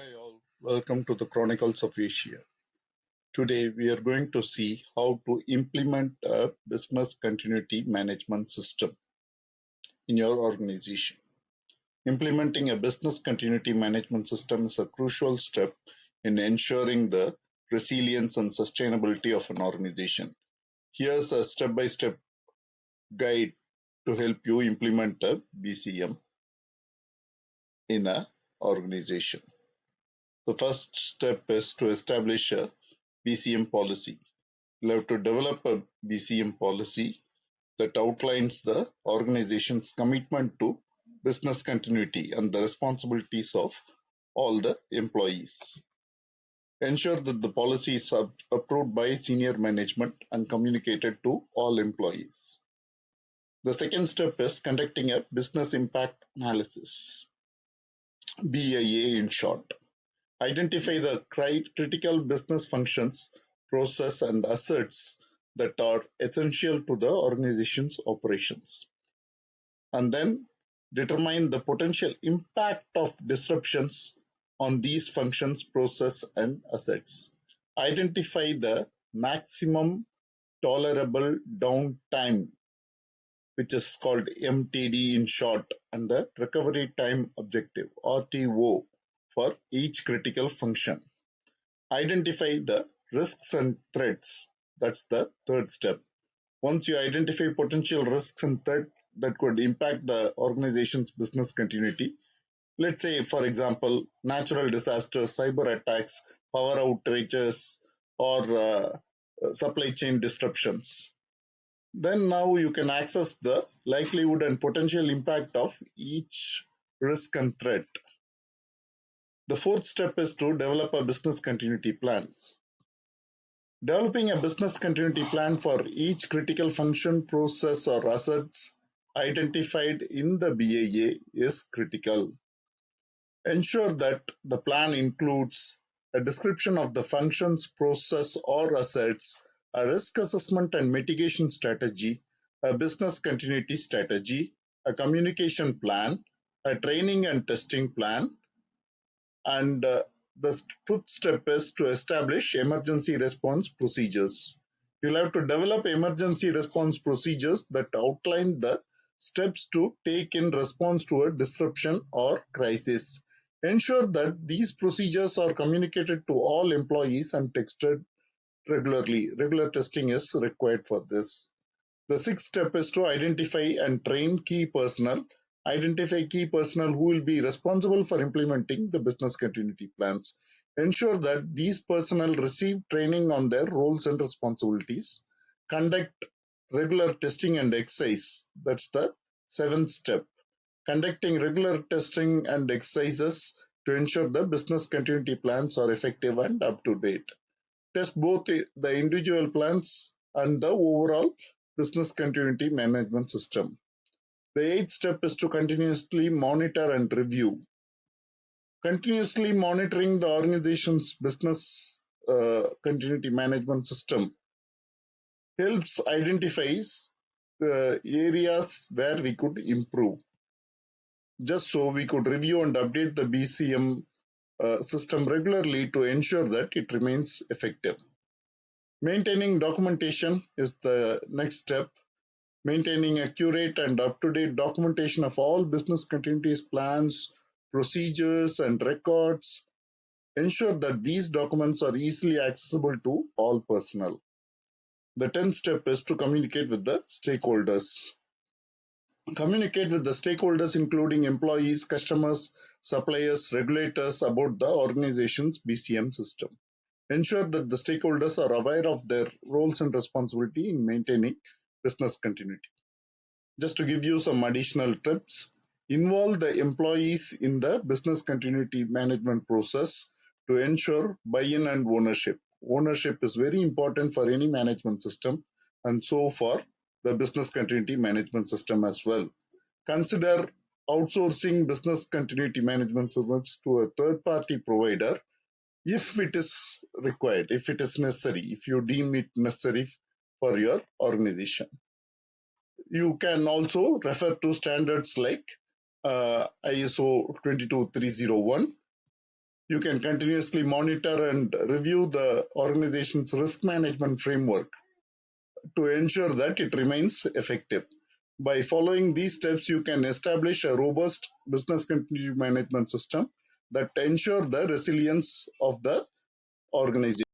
Hi all, welcome to the Chronicles of Asia. Today we are going to see how to implement a business continuity management system in your organization. Implementing a business continuity management system is a crucial step in ensuring the resilience and sustainability of an organization. Here's a step-by-step guide to help you implement a BCM in an organization. The first step is to establish a BCM policy. You'll have to develop a BCM policy that outlines the organization's commitment to business continuity and the responsibilities of all the employees. Ensure that the policy is approved by senior management and communicated to all employees. The second step is conducting a business impact analysis, BIA in short. Identify the critical business functions, process, and assets that are essential to the organization's operations. And then determine the potential impact of disruptions on these functions, process, and assets. Identify the maximum tolerable downtime, which is called MTD in short, and the recovery time objective, RTO, for each critical function. Identify the risks and threats. That's the third step. Once you identify potential risks and threats that could impact the organization's business continuity, let's say, for example, natural disasters, cyber attacks, power outages, or supply chain disruptions. Then now you can access the likelihood and potential impact of each risk and threat. The fourth step is to develop a business continuity plan. Developing a business continuity plan for each critical function, process, or assets identified in the BAA is critical. Ensure that the plan includes a description of the functions, process, or assets, a risk assessment and mitigation strategy, a business continuity strategy, a communication plan, a training and testing plan, and the fifth step is to establish emergency response procedures. You'll have to develop emergency response procedures that outline the steps to take in response to a disruption or crisis. Ensure that these procedures are communicated to all employees and tested regularly. Regular testing is required for this. The sixth step is to identify and train key personnel. Identify key personnel who will be responsible for implementing the business continuity plans. Ensure that these personnel receive training on their roles and responsibilities. Conduct regular testing and exercise. That's the seventh step. Conducting regular testing and exercises to ensure the business continuity plans are effective and up to date. Test both the individual plans and the overall business continuity management system. The eighth step is to continuously monitor and review. Continuously monitoring the organization's business continuity management system helps identify the areas where we could improve. Just so we could review and update the BCM system regularly to ensure that it remains effective. Maintaining documentation is the next step. Maintaining accurate and up-to-date documentation of all business continuity plans, procedures, and records. Ensure that these documents are easily accessible to all personnel. The 10th step is to communicate with the stakeholders. Communicate with the stakeholders, including employees, customers, suppliers, regulators, about the organization's BCM system. Ensure that the stakeholders are aware of their roles and responsibility in maintaining business continuity. Just to give you some additional tips, involve the employees in the business continuity management process to ensure buy-in and ownership. Ownership is very important for any management system, and so for the business continuity management system as well. Consider outsourcing business continuity management systems to a third-party provider if it is required, if it is necessary, if you deem it necessary for your organization. You can also refer to standards like ISO 22301 You can continuously monitor and review the organization's risk management framework to ensure that it remains effective. By following these steps, you can establish a robust business continuity management system that ensure the resilience of the organization.